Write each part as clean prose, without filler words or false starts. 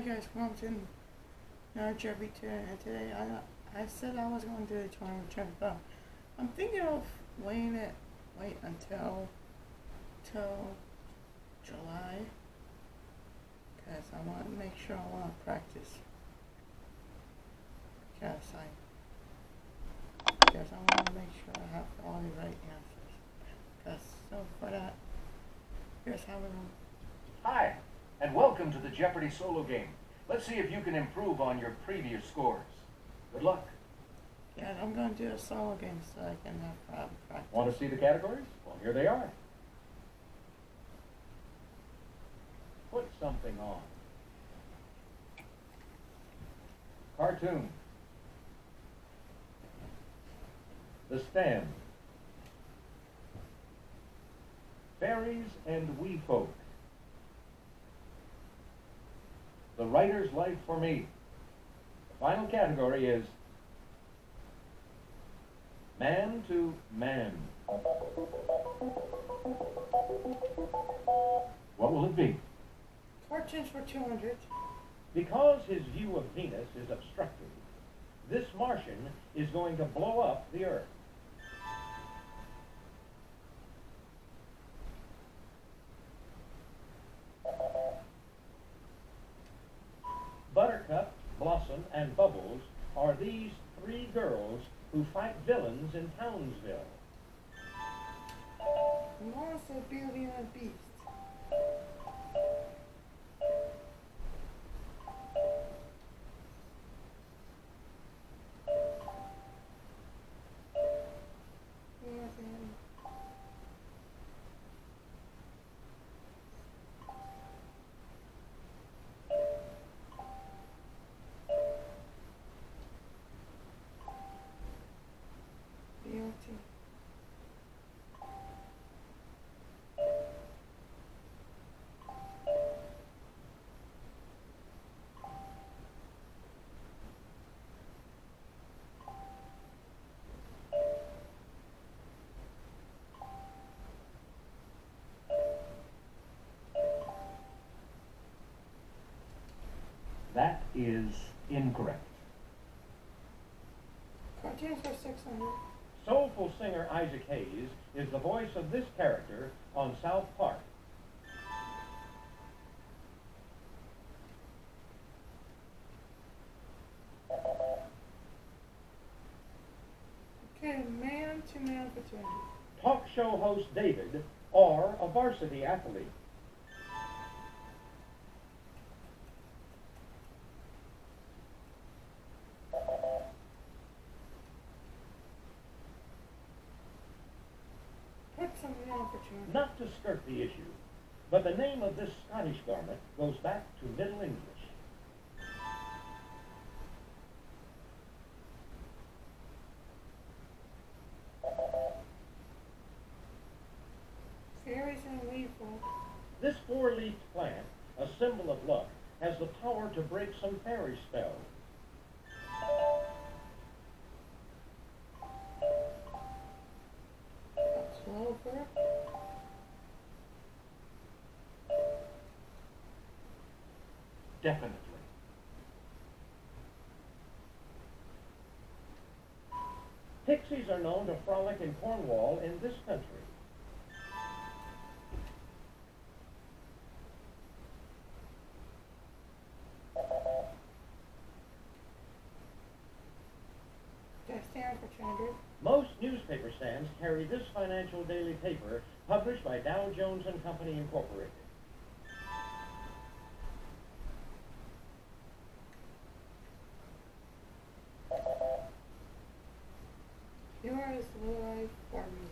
guys, welcome to Jeopardy today. I said I was going to do the tournament return, but I'm thinking of wait until July, because I want to make sure I want to practice. Because I want to make sure I have all the right answers. So for that, here's how we're going. Hi, and welcome to the Jeopardy solo game. Let's see if you can improve on your previous scores. Good luck. Yeah, I'm going to do a solo game so I can have practice. Want to see the categories? Well, here they are. Put something on. Cartoon. The Stand. Fairies and Wee Folk. The Writer's Life for Me. The final category is Man to Man. What will it be? Cartoons for 200. Because his view of Venus is obstructed, this Martian is going to blow up the Earth. Buttercup, Blossom, and Bubbles are these three girls who fight villains in Townsville. Monster, Beauty, and the Beast. Beauty. That is incorrect. Cartoons for 600. Soulful singer Isaac Hayes is the voice of this character on South Park. Okay, Man to Man for 200. Talk show host David or a varsity athlete. Put something on for 200. Not to skirt the issue, but the name of this Scottish garment goes back to Middle English. Fairies and Weevil. This four-leafed plant, a symbol of luck, has the power to break some fairy spells. Clover. Definitely. Pixies are known to frolic in Cornwall in this country. Stand for 200. Most newspaper stands carry this financial daily paper published by Dow Jones and Company Incorporated. Here is Life for Me.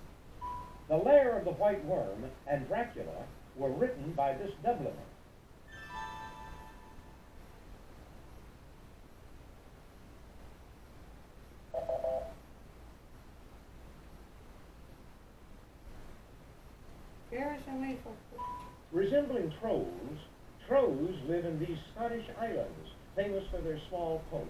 The Lair of the White Worm and Dracula were written by this Dubliner. Fairies and Weevil. Resembling trolls, crows live in these Scottish islands, famous for their small ponies.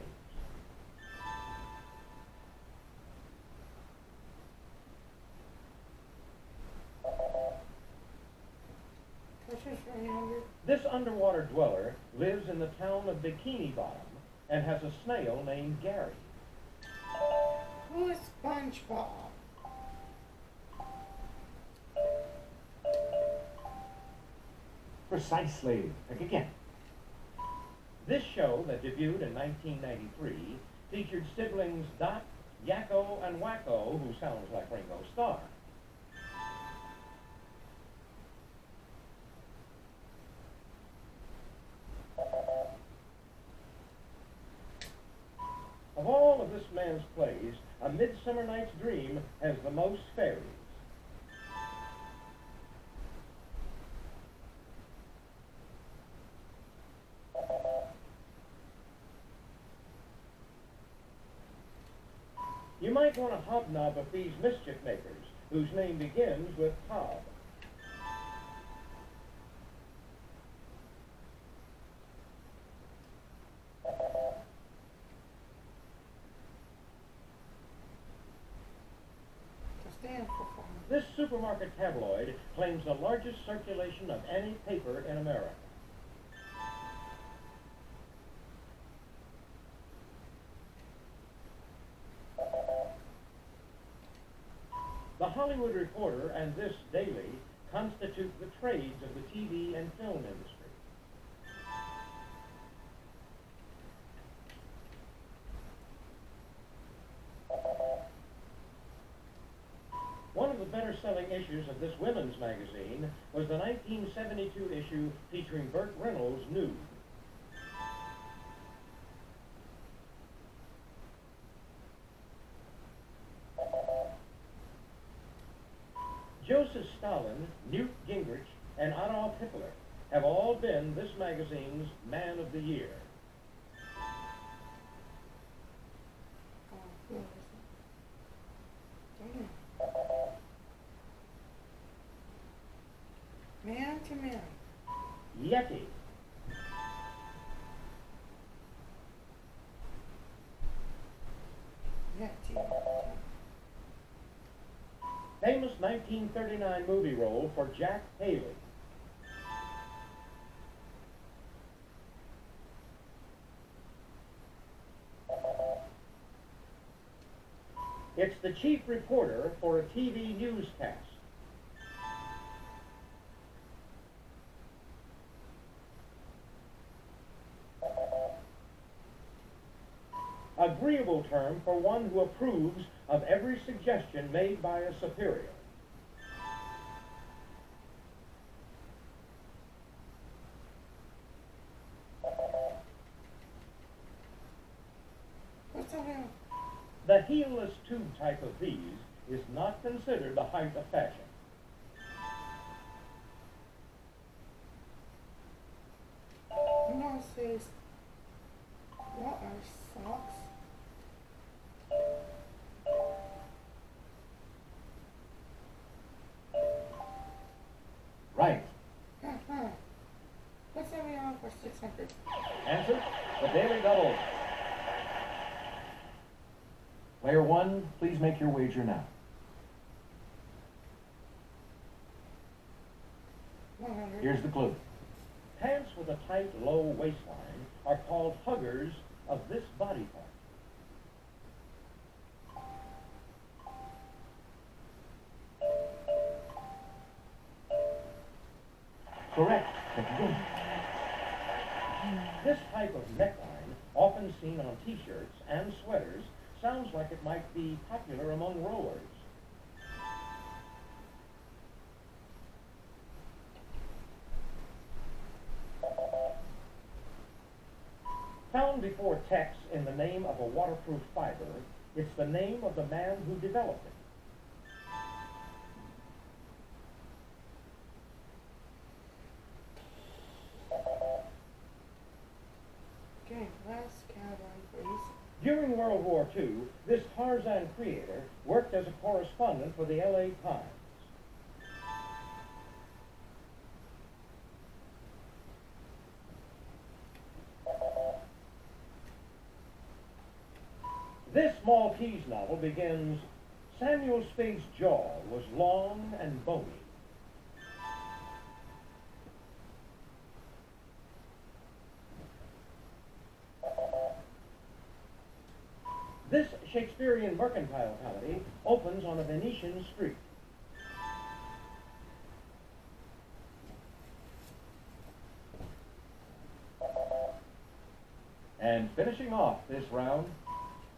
This underwater dweller lives in the town of Bikini Bottom and has a snail named Gary. Who is SpongeBob? Precisely. Think again. This show, that debuted in 1993, featured siblings Dot, Yakko, and Wacko, who sounds like Ringo Starr. Of all of this man's plays, A Midsummer Night's Dream has the most fairies. You might want to hobnob with these mischief makers, whose name begins with Hob. This supermarket tabloid claims the largest circulation of any paper in America. The Hollywood Reporter and this daily constitute the trades of the TV and film industry. One of the better-selling issues of this women's magazine was the 1972 issue featuring Burt Reynolds nude. Joseph Stalin, Newt Gingrich, and Adolf Hitler have all been this magazine's Man of the Year. Man to man. Yeti. Famous 1939 movie role for Jack Haley. It's the chief reporter for a TV newscast. Agreeable term for one who approves of every suggestion made by a superior. What's that now? The heelless tube type of these is not considered the height of fashion. You know it says, what are socks? Right. What's that we on for 600? Answer, the Daily Double. Player one, please make your wager now. 100. Here's the clue. Pants with a tight, low waistline are called huggers of this body part. Correct. Think again. This type of neckline, often seen on t-shirts and sweaters, sounds like it might be popular among rowers. Found before text in the name of a waterproof fiber, it's the name of the man who developed it. Okay, last category, please. During World War II, this Tarzan creator worked as a correspondent for the LA Times. This Maltese novel begins, Samuel Spade's jaw was long and bony. This Shakespearean mercantile colony opens on a Venetian street. And finishing off this round,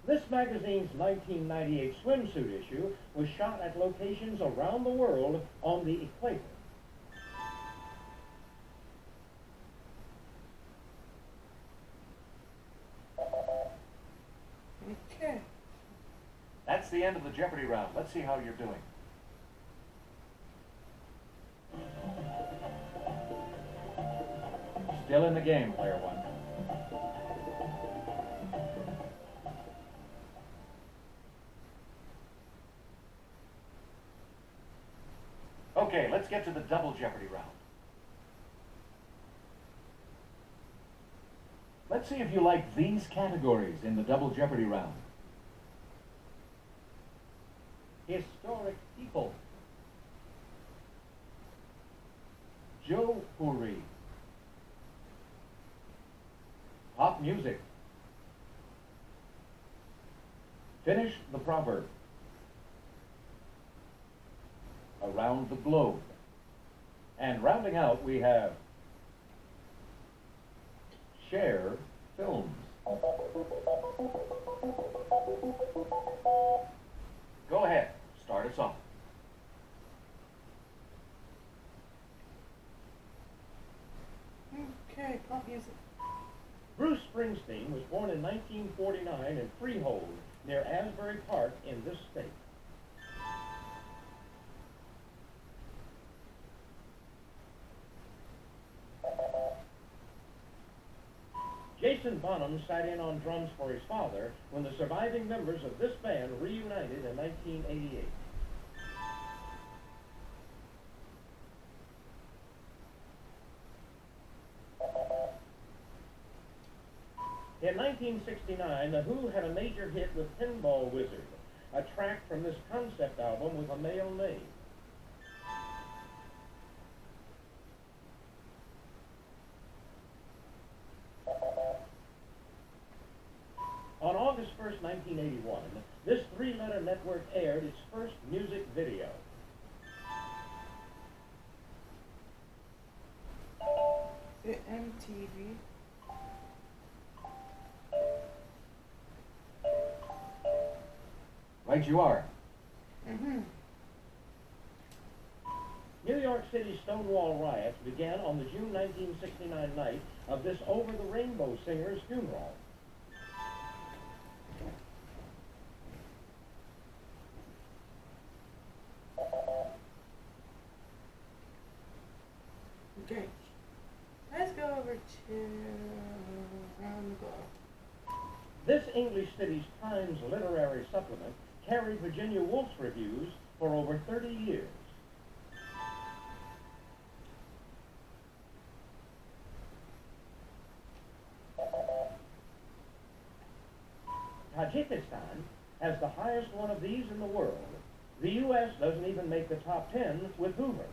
this magazine's 1998 swimsuit issue was shot at locations around the world on the equator. Okay. That's the end of the Jeopardy round. Let's see how you're doing. Still in the game, player one. Okay, let's get to the double Jeopardy round. Let's see if you like these categories in the double Jeopardy round. Historic people. Jeopardy. Pop music. Finish the proverb. Around the globe. And rounding out, we have share films. Go ahead, start us off. Okay, pop music. Bruce Springsteen was born in 1949 in Freehold, near Asbury Park in this state. Jason Bonham sat in on drums for his father when the surviving members of this band reunited in 1988. In 1969, The Who had a major hit with Pinball Wizard, a track from this concept album with a male name. On August 1st, 1981, this three-letter network aired its first music video. The MTV. Right you are. Mm-hmm. New York City's Stonewall riots began on the June 1969 night of this over-the-rainbow singer's funeral. Okay. Let's go over to around the globe. This English city's Times literary supplement carried Virginia Woolf's reviews for over 30 years. Tajikistan has the highest one of these in the world. The U.S. doesn't even make the top 10 with Hoover.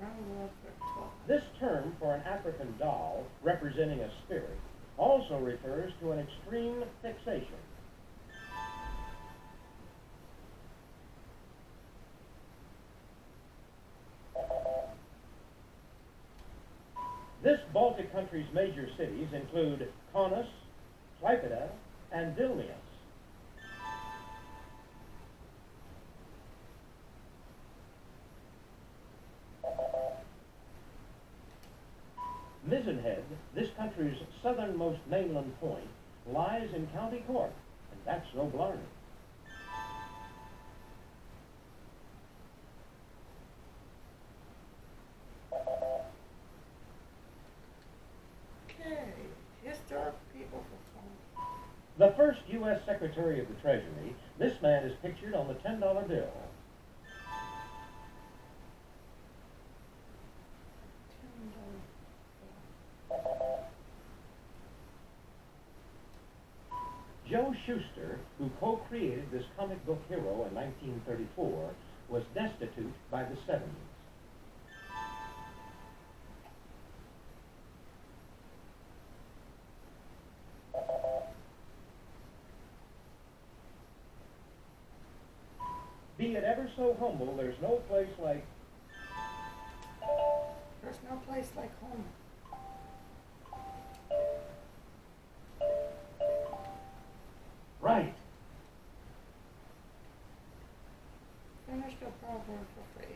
Around the globe for 12. This term for an African doll representing a spirit also refers to an extreme fixation. This Baltic country's major cities include Kaunas, Klaipėda, and Vilnius. Mizenhead, this country's southernmost mainland point, lies in County Cork, and that's no blarney. Okay. Historic people for 20. The first U.S. Secretary of the Treasury, this man is pictured on the $10 bill. Joe Shuster, who co-created this comic book hero in 1934, was destitute by the 70s. so humble, there's no place like... There's no place like home. Right. Finish the proverb for 800.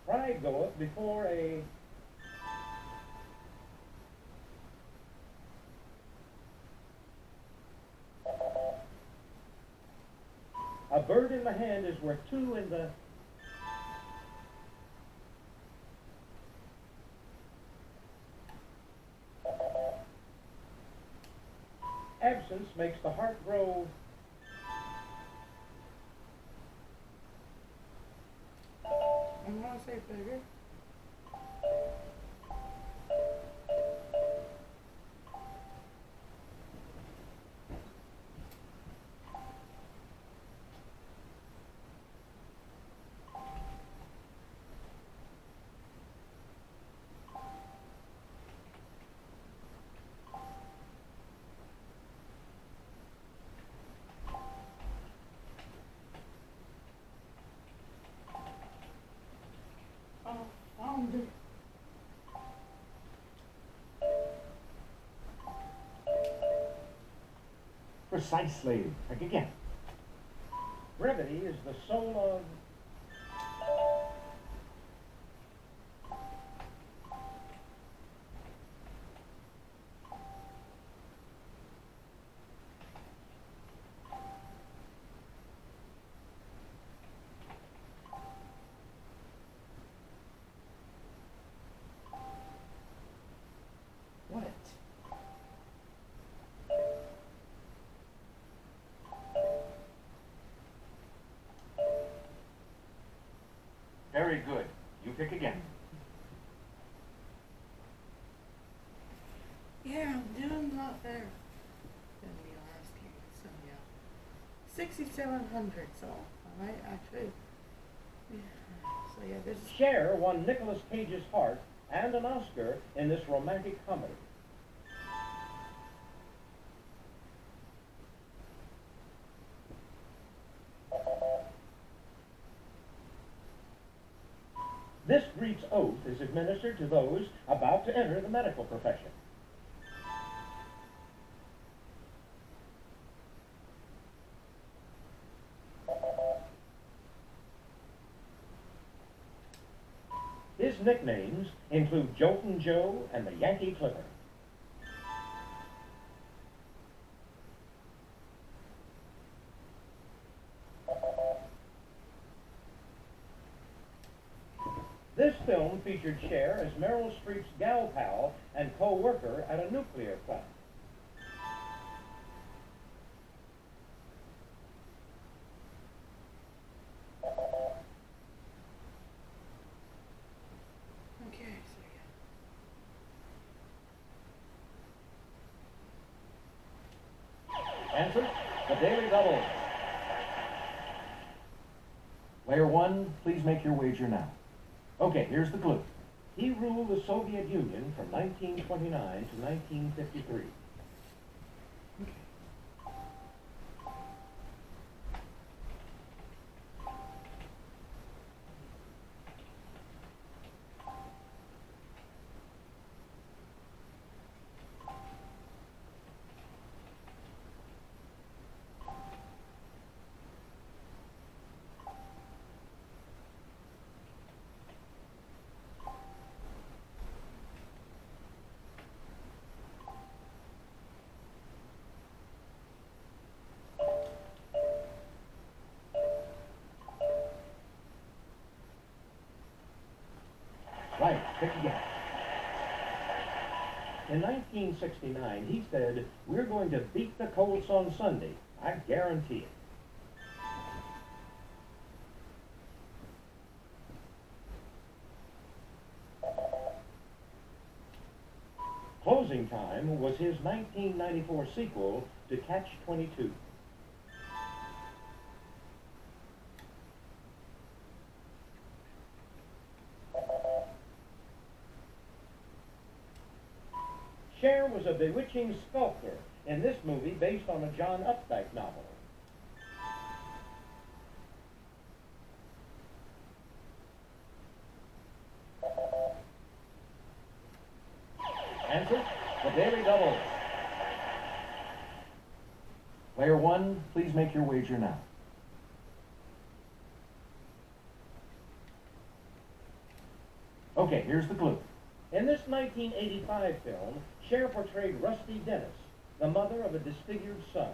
Pride goeth before a... A bird in the hand is worth two in the... Absence makes the heart grow... I'm gonna say bigger. Oh, found it. Precisely. Pick again. Brevity is the soul of... What? Very good. You pick again. Yeah, I'm doing a lot better than we are asking. So yeah, 6,700. So I might actually. Yeah. So yeah, this is. Cher won Nicolas Cage's heart and an Oscar in this romantic comedy. This Greek's oath is administered to those about to enter the medical profession. His nicknames include Joltin' Joe and the Yankee Clipper. This film featured Cher as Meryl Streep's gal pal and co-worker at a nuclear plant. Okay, so yeah. Answer: The Daily Double. Player one, please make your wager now. Okay, here's the clue. He ruled the Soviet Union from 1929 to 1953. Right, pick again. In 1969, he said, "We're going to beat the Colts on Sunday. I guarantee it." Closing Time was his 1994 sequel to Catch-22. Cher was a bewitching sculptor in this movie based on a John Updike novel. answer, the Daily Double. Player one, please make your wager now. Okay, here's the clue. In this 1985 film, Cher portrayed Rusty Dennis, the mother of a disfigured son.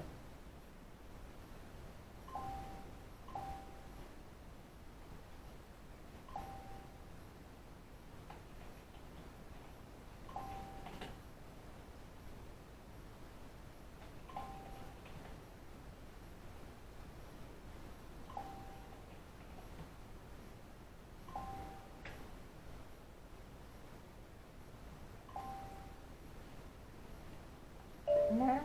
Mask?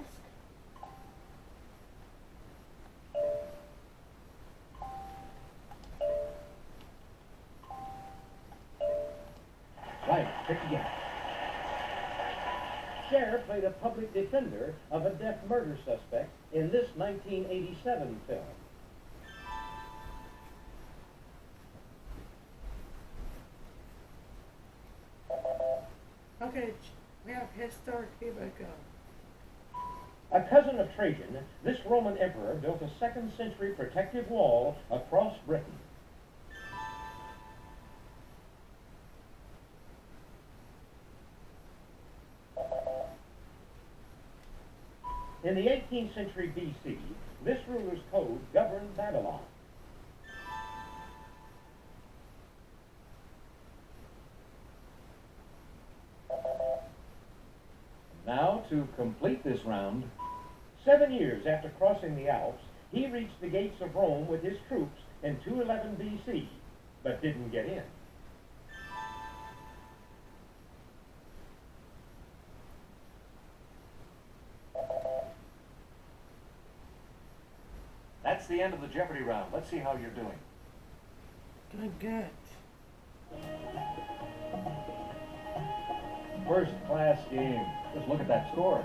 Right, pick again. Cher played a public defender of a death murder suspect in this 1987 film. Okay, we have historic people go. A cousin of Trajan, this Roman emperor built a 2nd century protective wall across Britain. In the 18th century BC, this ruler's code governed Babylon. Now, to complete this round, 7 years after crossing the Alps, he reached the gates of Rome with his troops in 211 BC, but didn't get in. that's the end of the Jeopardy round. Let's see how you're doing. Good. First class game. Just look at that score.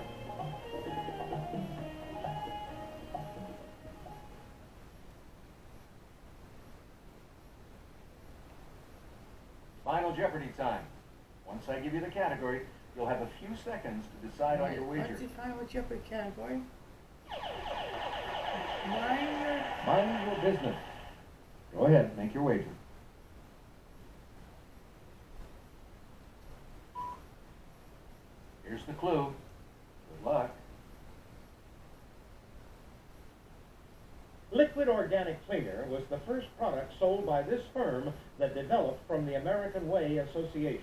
Final Jeopardy time. Once I give you the category, you'll have a few seconds to decide on your wager. What's the final Jeopardy category? Minor. Mind your business. Go ahead, make your wager. Here's the clue. Good luck. Liquid organic cleaner was the first product sold by this firm that developed from the American Way Association.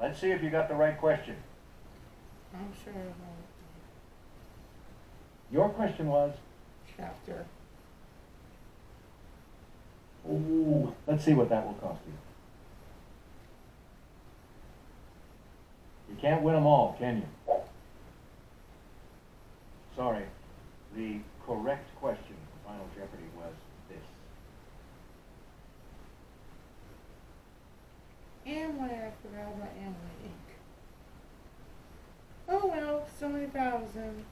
Let's see if you got the right question. I'm sure it won't. Your question was? Chapter. Ooh, let's see what that will cost you. You can't win them all, can you? Sorry. The correct question for Final Jeopardy was this. Amway, I forgot about Amway Inc. Oh well, so many thousand.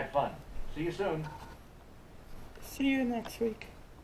had fun. See you soon. See you next week.